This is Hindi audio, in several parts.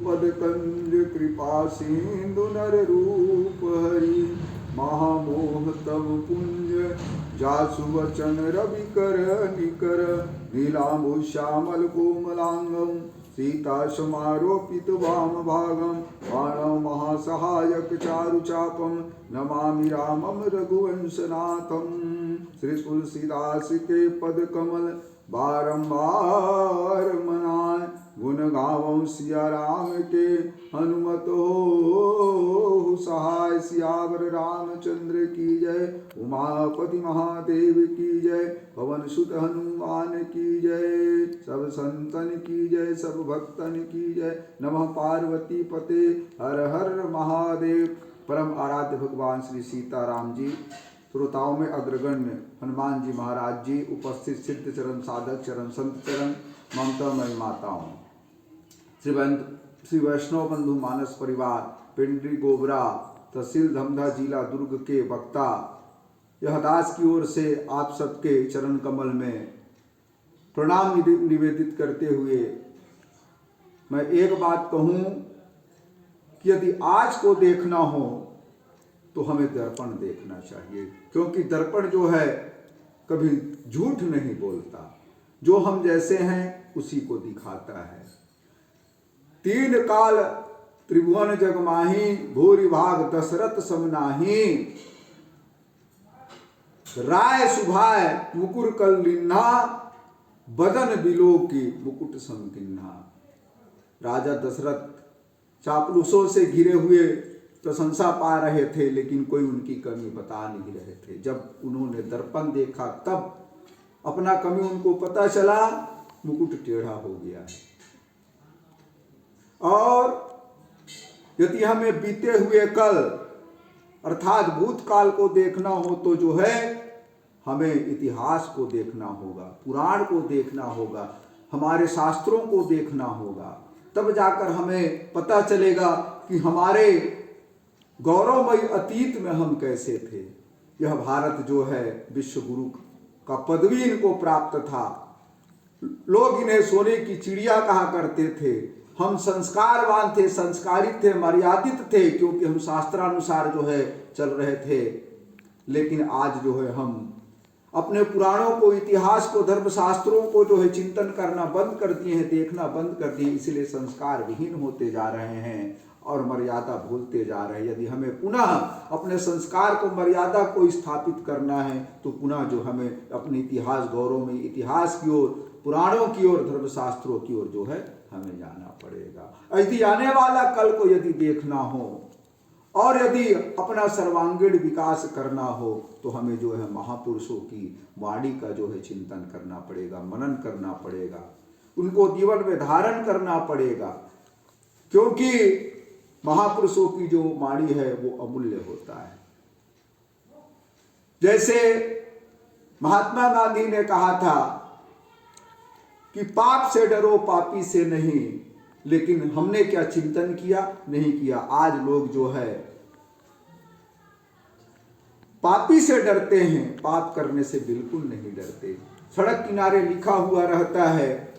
पद कंज कृपा सिंधु नर रूप हरि महामोह तब पुंज जासु वचन रवि कर निकर नीलांबु श्यामल कोमलांगम सीता समारोपित वाम भागम बाणं महासहायक चारु चापम नमामि रामम रघुवंशनाथम। श्री तुलसीदास के पद कमल बारंबार मनाए गुण गावों सिया राम के हनुमत हो सहाय। सियावर रामचंद्र की जय, उमापति महादेव की जय, पवन सुत हनुमान की जय, सब संतन की जय, सब भक्तन की जय। नमः पार्वती पते हर हर महादेव। परम आराध्य भगवान श्री सीताराम जी, श्रोताओं में अग्रगण्य हनुमान जी महाराज जी, उपस्थित सिद्ध चरण साधक चरण संत चरण ममतामयी माताओं, श्री वैष्णव बंधु मानस परिवार, पिंडरी गोबरा तहसील धमधा जिला दुर्ग के वक्ता, यह दास की ओर से आप सबके चरण कमल में प्रणाम निवेदित करते हुए मैं एक बात कहूं कि यदि आज को देखना हो तो हमें दर्पण देखना चाहिए, क्योंकि दर्पण जो है कभी झूठ नहीं बोलता, जो हम जैसे हैं उसी को दिखाता है। तीन काल त्रिभुवन जग माही, भूरि भाग दशरथ सम नाहि, राय सुभाय मुकुर कल लिन्हा, बदन बिलो की मुकुट सम किन्हा। राजा दशरथ चापलूसों से घिरे हुए प्रशंसा पा रहे थे, लेकिन कोई उनकी कमी बता नहीं रहे थे। जब उन्होंने दर्पण देखा तब अपना कमी उनको पता चला, मुकुट टेढ़ा हो गया है। और यदि हमें बीते हुए कल अर्थात भूतकाल को देखना हो तो जो है हमें इतिहास को देखना होगा, पुराण को देखना होगा, हमारे शास्त्रों को देखना होगा, तब जाकर हमें पता चलेगा कि हमारे गौरवमयी अतीत में हम कैसे थे। यह भारत जो है विश्व गुरु का पदवी इनको प्राप्त था। लोग इन्हें सोने की चिड़िया कहा करते थे। हम संस्कारवान थे, संस्कारित थे, मर्यादित थे, क्योंकि हम शास्त्रानुसार जो है चल रहे थे। लेकिन आज जो है हम अपने पुराणों को, इतिहास को, धर्मशास्त्रों को जो है चिंतन करना बंद कर दिए हैं, देखना बंद कर दिए, इसलिए संस्कार विहीन होते जा रहे हैं और मर्यादा भूलते जा रहे हैं। यदि हमें पुनः अपने संस्कार को, मर्यादा को स्थापित करना है तो पुनः जो हमें अपने इतिहास, गौरव में इतिहास की ओर, पुराणों की ओर, धर्मशास्त्रों की ओर जो है हमें जाना पड़ेगा। यदि आने वाला कल को यदि देखना हो और यदि अपना सर्वांगीण विकास करना हो तो हमें जो है महापुरुषों की वाणी का जो है चिंतन करना पड़ेगा, मनन करना पड़ेगा, उनको जीवन में धारण करना पड़ेगा, क्योंकि महापुरुषों की जो वाणी है वो अमूल्य होता है। जैसे महात्मा गांधी ने कहा था कि पाप से डरो पापी से नहीं, लेकिन हमने क्या चिंतन किया? नहीं किया। आज लोग जो है पापी से डरते हैं, पाप करने से बिल्कुल नहीं डरते। सड़क किनारे लिखा हुआ रहता है,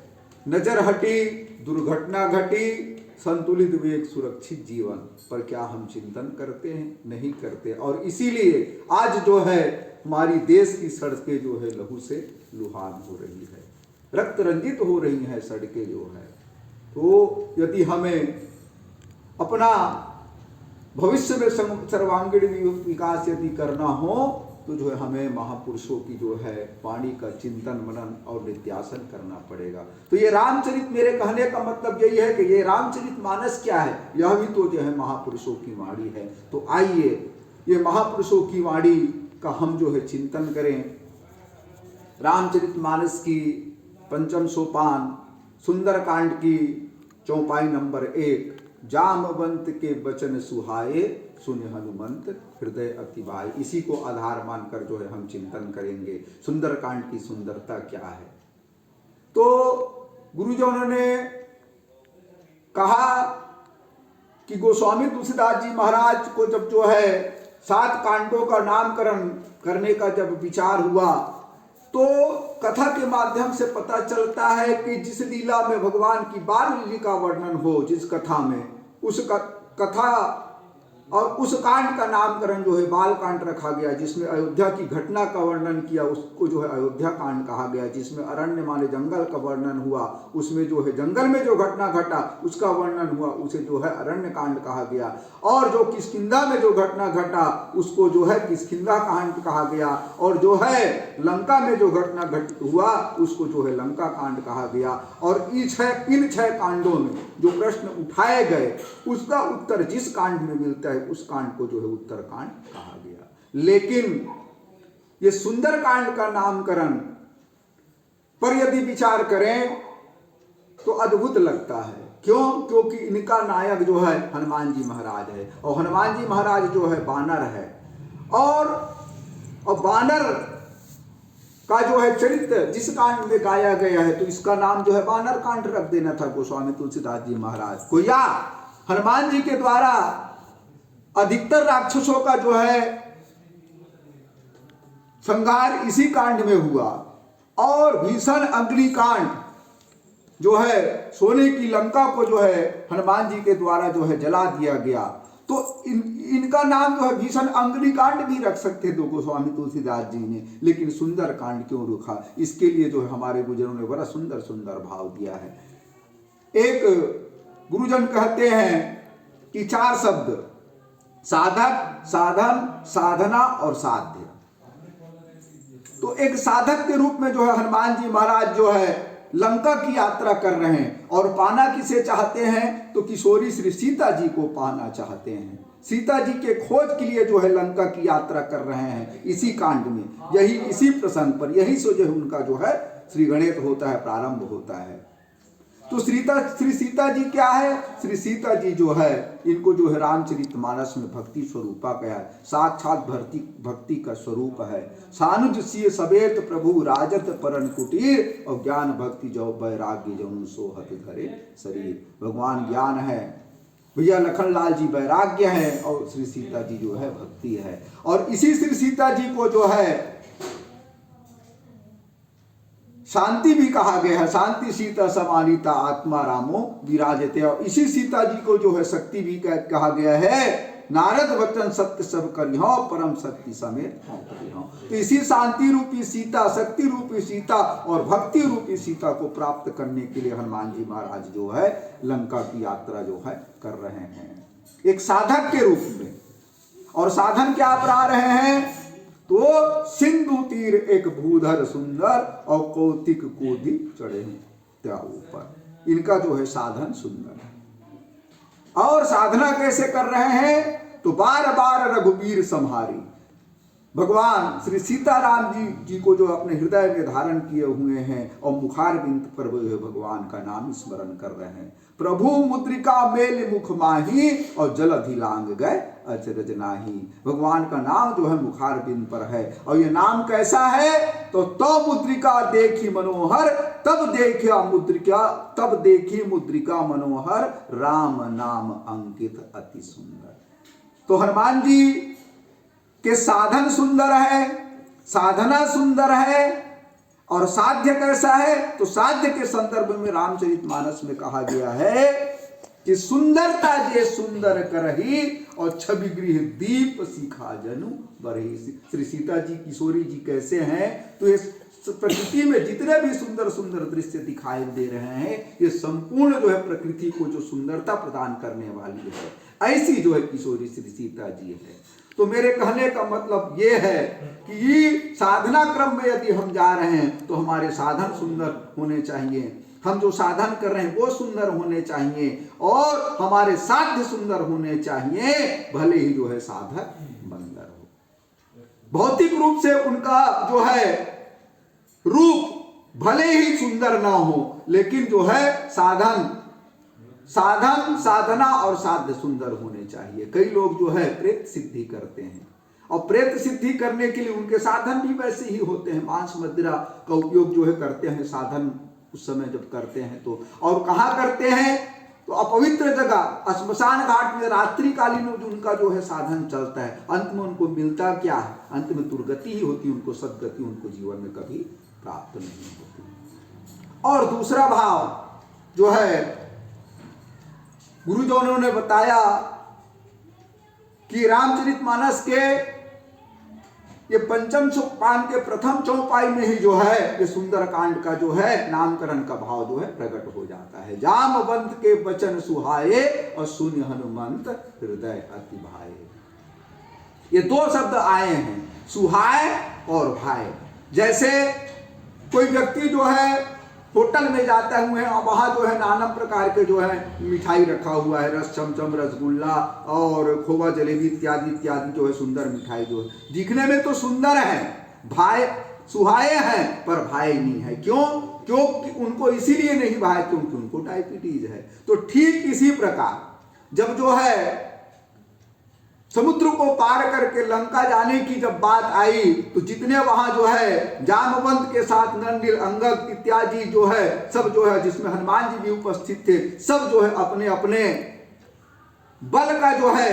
नजर हटी दुर्घटना घटी, संतुलित वेग सुरक्षित जीवन। पर क्या हम चिंतन करते हैं? नहीं करते। और इसीलिए आज जो है हमारी देश की सड़कें जो है लहू से लुहान हो रही है, रक्त रंजित हो रही हैं सड़कें जो है। तो यदि हमें अपना भविष्य में सर्वांगीण विकास यदि करना हो तो जो है हमें महापुरुषों की जो है वाणी का चिंतन, मनन और नित्यासन करना पड़ेगा। तो ये रामचरित, मेरे कहने का मतलब यही है कि ये रामचरित मानस क्या है? यह भी तो जो है महापुरुषों की वाणी है। तो आइए ये महापुरुषों की वाणी का हम जो है चिंतन करें। रामचरित मानस की पंचम सोपान सुंदरकांड की चौपाई नंबर 1, जामवंत के वचन सुहाए, सुन हनुमंत हृदय अति भाई। इसी को आधार मानकर जो है हम चिंतन करेंगे सुंदरकांड की सुंदरता क्या है। तो गुरुजनों ने कहा कि गोस्वामी तुलसीदास जी महाराज को जब जो है 7 कांडों का नामकरण करने का जब विचार हुआ तो कथा के माध्यम से पता चलता है कि जिस लीला में भगवान की बाल लीला का वर्णन हो, जिस कथा में, उस कथा और उस कांड का नामकरण जो है बाल कांड रखा गया। जिसमें अयोध्या की घटना का वर्णन किया उसको जो है अयोध्या कांड कहा गया। जिसमें अरण्य माने जंगल का वर्णन हुआ, उसमें जो है जंगल में जो घटना घटा उसका वर्णन हुआ, उसे जो है अरण्य कांड कहा गया। और जो किष्किंधा में जो घटना घटा उसको जो है किष्किंधा कांड कहा गया। और जो है लंका में जो घटना घटित हुआ उसको जो है लंका कांड कहा गया। और इन छह कांडों में जो प्रश्न उठाए गए उसका उत्तर जिस कांड में मिलता है उस कांड को जो है उत्तर कांड कहा गया। लेकिन ये सुंदर कांड का नामकरण पर यदि विचार करें तो अद्भुत लगता है। क्यों? क्योंकि इनका नायक जो है हनुमान जी महाराज है, और हनुमान जी महाराज जो है बानर है। और बानर का जो है चरित्र जिस कांड में गाया गया है तो इसका नाम जो है बानर कांड रख देना था गोस्वामी तुलसीदास जी महाराज को। या हनुमान जी के द्वारा अधिकतर राक्षसों का जो है संहार इसी कांड में हुआ। और भीषण अग्निकांड जो है सोने की लंका को जो है हनुमान जी के द्वारा जो है जला दिया गया। तो इनका नाम जो है भीषण अग्निकांड भी रख सकते थे गोस्वामी तुलसीदास जी ने, लेकिन सुंदर कांड क्यों रखा? इसके लिए जो है हमारे गुरुजनों ने बड़ा सुंदर सुंदर भाव दिया है। एक गुरुजन कहते हैं कि 4 शब्द, साधक, साधन, साधना और साध्य। तो एक साधक के रूप में जो है हनुमान जी महाराज जो है लंका की यात्रा कर रहे हैं। और पाना किसे चाहते हैं? तो किशोरी श्री सीता जी को पाना चाहते हैं। सीता जी के खोज के लिए जो है लंका की यात्रा कर रहे हैं। इसी कांड में, यही इसी प्रसंग पर, यही से जो है उनका जो है श्री गणेश होता है, प्रारंभ होता है। तो श्री सीता जी क्या है? श्री सीता जी जो है इनको जो है रामचरितमानस में भक्ति स्वरूपा गया है, साक्षात भक्ति का स्वरूप है। सानुज सिय सवेत प्रभु राजत परन कुटीर, और ज्ञान भक्ति जो वैराग्य जनु सोहत धरे शरीर। भगवान ज्ञान है, भैया लखनलाल जी वैराग्य है, और श्री सीता जी जो है भक्ति है। और इसी श्री सीता जी को जो है शांति भी कहा गया है। शांति सीता समानिता आत्मा रामो विराजते। और इसी सीता जी को जो है शक्ति भी कहा गया है। नारद वचन सत्य सब करिहो, परम शक्ति समेत करिहो। तो इसी शांति रूपी सीता, शक्ति रूपी सीता और भक्ति रूपी सीता को प्राप्त करने के लिए हनुमान जी महाराज जो है लंका की यात्रा जो है कर रहे हैं, एक साधक के रूप में। और साधन क्या अपना रहे हैं? तो सिंधु तीर एक भूधर सुंदर, और कौतिक कोदि चढ़े त्या ऊपर। इनका जो है साधन सुंदर है। और साधना कैसे कर रहे हैं? तो बार बार रघुवीर संहारी। भगवान श्री सीताराम जी को जो अपने हृदय में धारण किए हुए हैं और मुखारबिंद पर भगवान का नाम स्मरण कर रहे हैं। प्रभु मुद्रिका मेल मुख माही, और जलधि लांग गए अचरज नाही। भगवान का नाम जो है मुखारबिंद पर है। और ये नाम कैसा है? तो मुद्रिका देखी मनोहर, तब देखी मुद्रिका मनोहर, राम नाम अंकित अति सुंदर। तो हनुमान जी के साधन सुंदर है, साधना सुंदर है। और साध्य कैसा है? तो साध्य के संदर्भ में रामचरितमानस में कहा गया है कि सुंदरता जे सुंदर करही, और छवि गृह दीप सिखा जनु बरही। श्री सीता जी किशोरी जी कैसे हैं? तो ये प्रकृति में जितने भी सुंदर सुंदर दृश्य दिखाई दे रहे हैं, ये संपूर्ण जो है प्रकृति को जो सुंदरता प्रदान करने वाली है, ऐसी जो है किशोरी श्री सीता जी है। तो मेरे कहने का मतलब ये है कि साधना क्रम में यदि हम जा रहे हैं तो हमारे साधन सुंदर होने चाहिए, हम जो साधन कर रहे हैं वो सुंदर होने चाहिए, और हमारे साध्य सुंदर होने चाहिए, भले ही जो है साधक बंदर हो। भौतिक रूप से उनका जो है रूप भले ही सुंदर ना हो, लेकिन जो है साधन, साधना और साध्य सुंदर होने चाहिए। कई लोग जो है प्रेत सिद्धि करते हैं, और प्रेत सिद्धि करने के लिए उनके साधन भी वैसे ही होते हैं। मांस मदिरा का उपयोग जो है करते हैं साधन उस समय जब करते हैं तो। और कहाँ करते हैं? तो अपवित्र जगह, श्मशान घाट में रात्रिकालीन उनका जो है साधन चलता है। अंत में उनको मिलता क्या है? अंत में दुर्गति ही होती है, उनको सदगति उनको जीवन में कभी प्राप्त नहीं होती। और दूसरा भाव जो है गुरुजनों ने बताया कि रामचरितमानस के ये पंचम सोपान के प्रथम चौपाई में ही जो है ये सुंदर कांड का जो है नामकरण का भाव जो है प्रकट हो जाता है। जामवंत के वचन सुहाए और सुन हनुमंत हृदय अति भाए। ये दो शब्द आए हैं, सुहाए और भाए। जैसे कोई व्यक्ति जो है होटल में जाते हुए और वहाँ जो है नाना प्रकार के जो है मिठाई रखा हुआ है, रस चमचम, रसगुल्ला और खोवा जलेबी इत्यादि इत्यादि जो है सुंदर मिठाई जो है दिखने में तो सुंदर है, भाए सुहाए हैं पर भाए नहीं है। क्योंकि उनको इसीलिए नहीं भाए क्योंकि उनको डायबिटीज है। तो ठीक इसी प्रकार जब जो है समुद्र को पार करके लंका जाने की जब बात आई तो जितने वहां जो है जामवंत के साथ नंदिल, अंगद इत्यादि जो है सब जो है जिसमें हनुमान जी भी उपस्थित थे, सब जो है अपने अपने बल का जो है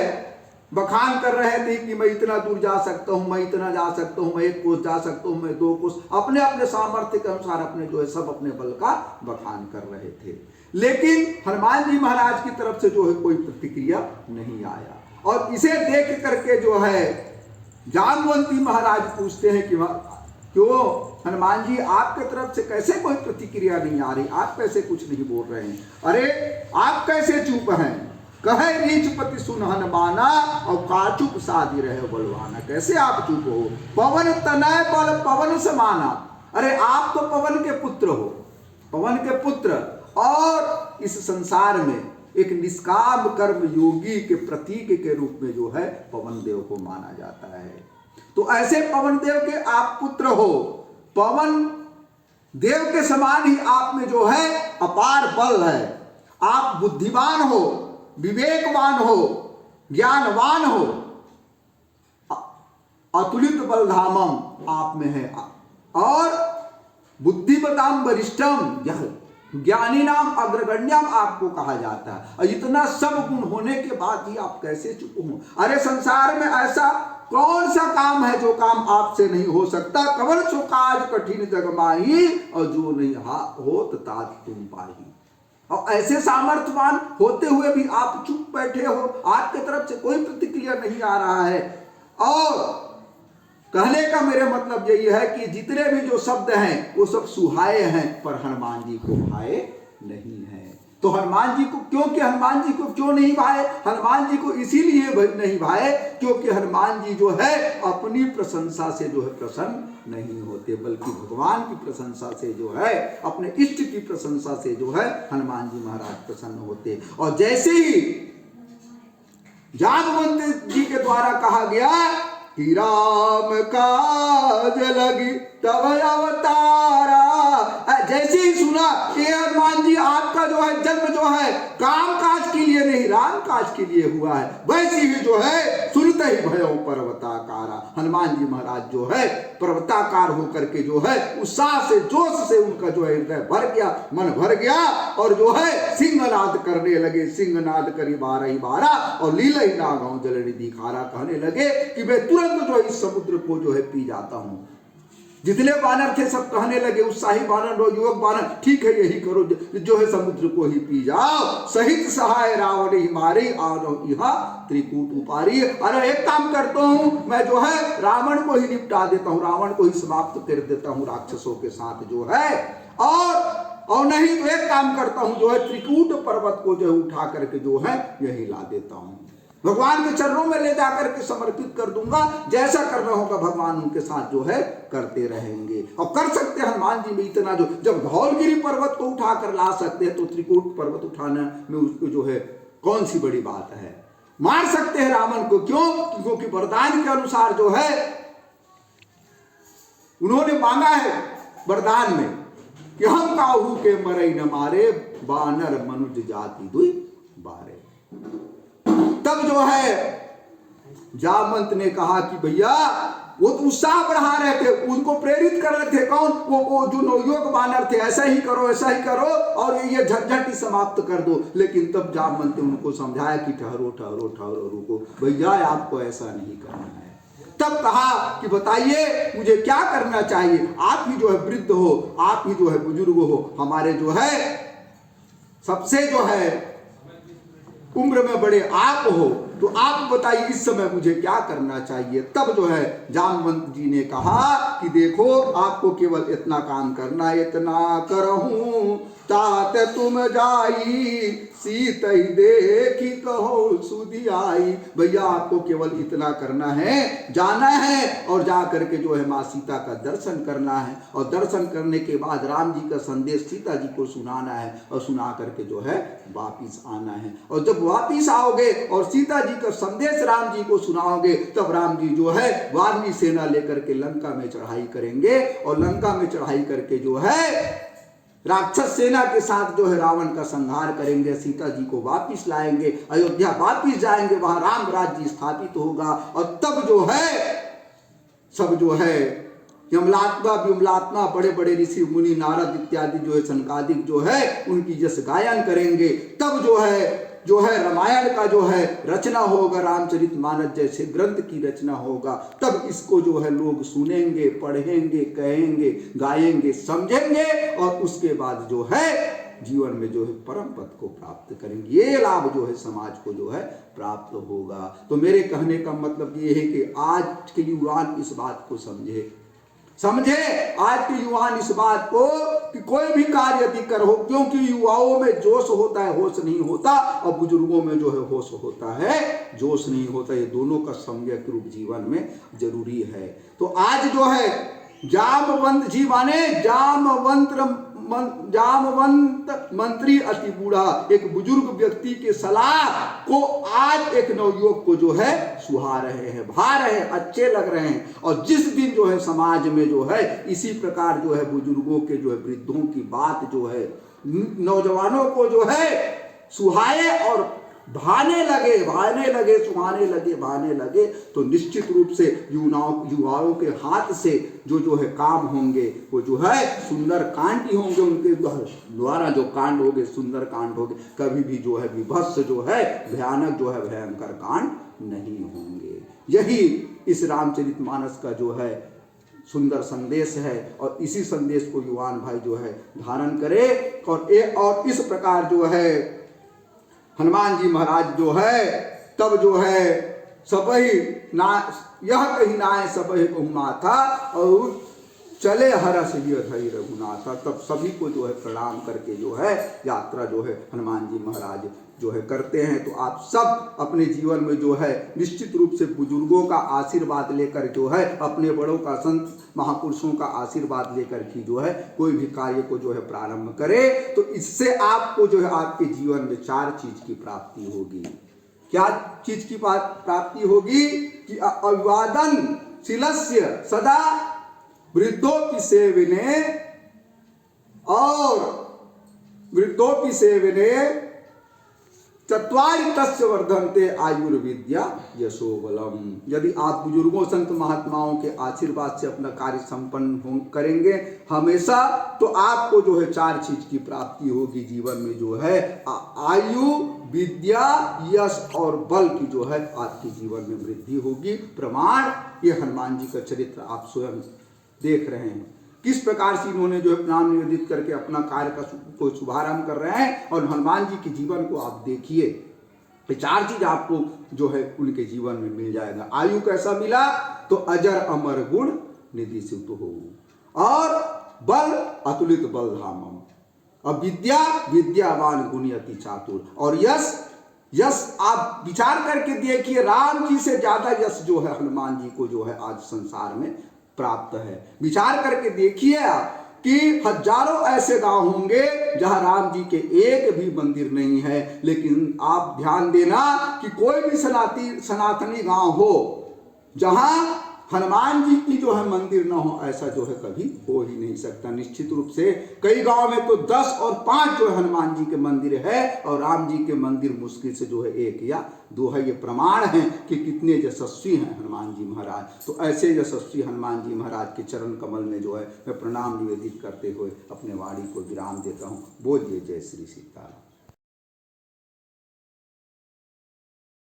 बखान कर रहे थे कि मैं इतना दूर जा सकता हूं, मैं इतना जा सकता हूं, मैं 1 कोस जा सकता हूं, मैं 2 कोस, अपने अपने सामर्थ्य के अनुसार अपने जो है सब अपने बल का बखान कर रहे थे। लेकिन हनुमान जी महाराज की तरफ से जो है कोई प्रतिक्रिया नहीं आया। और इसे देख करके जो है जामवंती महाराज पूछते हैं कि क्यों हनुमान जी आपके तरफ से कैसे कोई प्रतिक्रिया नहीं आ रही, आप कैसे कुछ नहीं बोल रहे हैं? अरे आप कैसे चुप हैं? कहे नीचपति सुन हनुमाना और काचुप साधी रहे बलवाना। कैसे आप चुप हो? पवन तनय बल पवन समाना। अरे आप तो पवन के पुत्र हो, पवन के पुत्र, और इस संसार में एक निष्काम कर्म योगी के प्रतीक के रूप में जो है पवन देव को माना जाता है। तो ऐसे पवन देव के आप पुत्र हो, पवन देव के समान ही आप में जो है अपार बल है। आप बुद्धिमान हो, विवेकवान हो, ज्ञानवान हो, अतुलित बलधामम आप में है। और बुद्धिमताम वरिष्ठम यह ज्ञानी नाम अग्रगण्याम आपको कहा जाता है। और इतना सब गुण होने के बाद ही आप कैसे चुप हो? अरे संसार में ऐसा कौन सा काम है जो काम आपसे नहीं हो सकता? कवन सो काज कठिन जग माही और जो नहीं होत तात तुम पाही। और ऐसे सामर्थ्यवान होते हुए भी आप चुप बैठे हो, आपके तरफ से कोई प्रतिक्रिया नहीं आ रहा है। और कहने का मेरे मतलब यही है कि जितने भी जो शब्द हैं वो सब सुहाए हैं पर हनुमान जी को भाए नहीं है। तो हनुमान जी को क्योंकि हनुमान जी को क्यों नहीं भाए? हनुमान जी को इसीलिए नहीं भाए क्योंकि हनुमान जी जो है अपनी प्रशंसा से जो है प्रसन्न नहीं होते, बल्कि भगवान की प्रशंसा से जो है, अपने इष्ट की प्रशंसा से जो है हनुमान जी महाराज प्रसन्न होते। और जैसे ही जामवंत जी के द्वारा कहा गया कि राम काज लगी तब अवतारा, जैसे ही सुना कि हनुमान जी आपका जो है जन्म जो है काम काज के लिए नहीं राम काज के लिए हुआ है, वैसे ही जो है सुनते ही भयो पर्वताकारा। हनुमान जी महाराज जो है पर्वताकार होकर के जो है उत्साह से जोश से उनका जो है हृदय भर गया, मन भर गया और जो है सिंहनाद करने लगे। सिंहनाद करी 12 और लीला ही नागांव जलनिधि खारा, कहने लगे कि मैं तुरंत जो इस समुद्र को जो है पी जाता हूं। जितने बानर थे सब कहने लगे, उत्साही बानर और युवक बानर, ठीक है यही करो, जो है समुद्र को ही पी जाओ। सहित सहाय रावण ही मारे आओ यहाँ त्रिकूट उपारी। अरे एक काम करता हूँ मैं जो है रावण को ही निपटा देता हूँ, रावण को ही समाप्त कर देता हूँ राक्षसों के साथ जो है। और नहीं तो एक काम करता हूँ जो है त्रिकूट पर्वत को जो है उठा करके जो है यही ला देता हूँ, भगवान के चरणों में ले जाकर के समर्पित कर दूंगा। जैसा करना होगा भगवान उनके साथ जो है करते रहेंगे। और कर सकते हैं हनुमान जी में इतना, जो जब धौलगिरी पर्वत को उठाकर ला सकते हैं तो त्रिकूट पर्वत उठाने में उसको जो है कौन सी बड़ी बात है। मार सकते हैं रावण को, क्यों? क्योंकि वरदान के अनुसार जो है उन्होंने मांगा है वरदान में कि हम काहू के मरई न मारे, बानर मनुज जाति दुई बारे। तब जो है जामवंत ने कहा कि भैया वो तो उत्साह बढ़ा रहे थे, उनको प्रेरित कर रहे थे। कौन? वो जो नवयुवक बानर थे, ऐसा ही करो ऐसा ही करो और ये झंझट ही समाप्त कर दो। लेकिन तब जामवंत ने उनको समझाया कि ठहरो ठहरो ठहरो, रुको भैया, आपको ऐसा नहीं करना है। तब कहा कि बताइए मुझे क्या करना चाहिए, आप ही जो है वृद्ध हो, आप ही जो है बुजुर्ग हो, हमारे जो है सबसे जो है उम्र में बड़े आप हो, तो आप बताइए इस समय मुझे क्या करना चाहिए। तब जो है जामवंत जी ने कहा कि देखो आपको केवल इतना काम करना, इतना करहूं तात तुम जाई सीत ही देखी कहो सुधी आई। भैया आपको केवल इतना करना है, जाना है और जा करके जो है माँ सीता का दर्शन करना है, और दर्शन करने के बाद राम जी का संदेश सीता जी को सुनाना है, और सुना करके जो है वापिस आना है। और जब वापिस आओगे और सीता जी का संदेश राम जी को सुनाओगे, तब राम जी जो है वानरी सेना लेकर के लंका में चढ़ाई करेंगे, और लंका में चढ़ाई करके जो है राक्षस सेना के साथ जो है रावण का संहार करेंगे, सीता जी को वापिस लाएंगे, अयोध्या वापिस जाएंगे, वहां राम राज्य स्थापित होगा। और तब जो है सब जो है यमलात्मा विमलात्मा बड़े बड़े ऋषि मुनि नारद इत्यादि जो है सनकादिक जो है उनकी जस गायन करेंगे। तब जो है रामायण का जो है रचना होगा, रामचरितमानस जैसे ग्रंथ की रचना होगा। तब इसको जो है लोग सुनेंगे, पढ़ेंगे, कहेंगे, गाएंगे, समझेंगे, और उसके बाद जो है जीवन में जो है परम पद को प्राप्त करेंगे। ये लाभ जो है समाज को जो है प्राप्त होगा। तो मेरे कहने का मतलब ये है कि आज के युवान इस बात को समझे आज के युवान इस बात को कि कोई भी कार्य यदि करो, क्योंकि युवाओं में जोश होता है, होश नहीं होता, और बुजुर्गों में जो है होश होता है, जोश नहीं होता। ये दोनों का सम्यक रूप जीवन में जरूरी है। तो आज जो है जामवंत जी माने जामवंत मंत्री अति बूढ़ा, एक बुजुर्ग व्यक्ति के सलाह को आज एक नवयुवक को जो है सुहा रहे हैं, भा रहे हैं, अच्छे लग रहे हैं। और जिस दिन जो है समाज में जो है इसी प्रकार जो है बुजुर्गों के जो है वृद्धों की बात जो है नौजवानों को जो है सुहाए और भाने लगे, तो निश्चित रूप से युवाओं के हाथ से जो है काम होंगे वो जो है सुंदर कांड ही होंगे, उनके द्वारा जो कांड होंगे सुंदर कांड होंगे, कभी भी जो है विभत्स जो है भयानक जो है भयंकर कांड नहीं होंगे। यही इस रामचरितमानस का जो है सुंदर संदेश है, और इसी संदेश को युवान भाई जो है धारण करे। और इस प्रकार जो है हनुमान जी महाराज जो है तब जो है सबही ना यह कही नाय सबही था, और चले हरस धई रघुनाथा। तब सभी को जो है प्रणाम करके जो है यात्रा जो है हनुमान जी महाराज जो है करते हैं। तो आप सब अपने जीवन में जो है निश्चित रूप से बुजुर्गों का आशीर्वाद लेकर जो है अपने बड़ों का संत महापुरुषों का आशीर्वाद लेकर की जो है कोई भी कार्य को जो है प्रारंभ करे, तो इससे आपको जो है आपके जीवन में 4 चीज की प्राप्ति होगी। क्या चीज की प्राप्ति होगी कि अभिवादन शिलस्य सदा वृद्धों की सेवने चत्वारि तस्य वर्धन्ते आयुर्विद्या यशो बलम। यदि आप बुजुर्गों संत महात्माओं के आशीर्वाद से अपना कार्य संपन्न करेंगे हमेशा, तो आपको जो है 4 चीज की प्राप्ति होगी जीवन में जो है आयु, विद्या, यश और बल की जो है आपके जीवन में वृद्धि होगी। प्रमाण ये हनुमान जी का चरित्र आप स्वयं देख रहे हैं, किस प्रकार से इन्होंने जो है नाम निवेदित करके अपना कार्य का को शुभारंभ कर रहे हैं। और हनुमान जी के जीवन को आप देखिए, 4 चीज आपको जो है उनके जीवन में मिल जाएगा। आयु कैसा मिला, तो अजर अमर गुण निधि सिद्ध हो, और बल अतुलित बल धामम, और विद्या विद्यावान गुणी अति चातुर, और यश आप विचार करके देखिए राम जी से ज्यादा यश जो है हनुमान जी को जो है आज संसार में प्राप्त है। विचार करके देखिए आप कि हजारों ऐसे गांव होंगे जहां राम जी के एक भी मंदिर नहीं है, लेकिन आप ध्यान देना कि कोई भी सनातनी गांव हो जहां हनुमान जी की जो है मंदिर ना हो, ऐसा जो है कभी हो ही नहीं सकता। निश्चित रूप से कई गांव में तो 10 और 5 जो है हनुमान जी के मंदिर है, और राम जी के मंदिर मुश्किल से जो है 1 या 2 है। ये प्रमाण है कि कितने यशस्वी हैं हनुमान जी महाराज। तो ऐसे यशस्वी हनुमान जी महाराज के चरण कमल में जो है मैं प्रणाम निवेदित करते हुए अपने वाणी को विराम देता हूँ। बोलिए जय श्री सीताराम।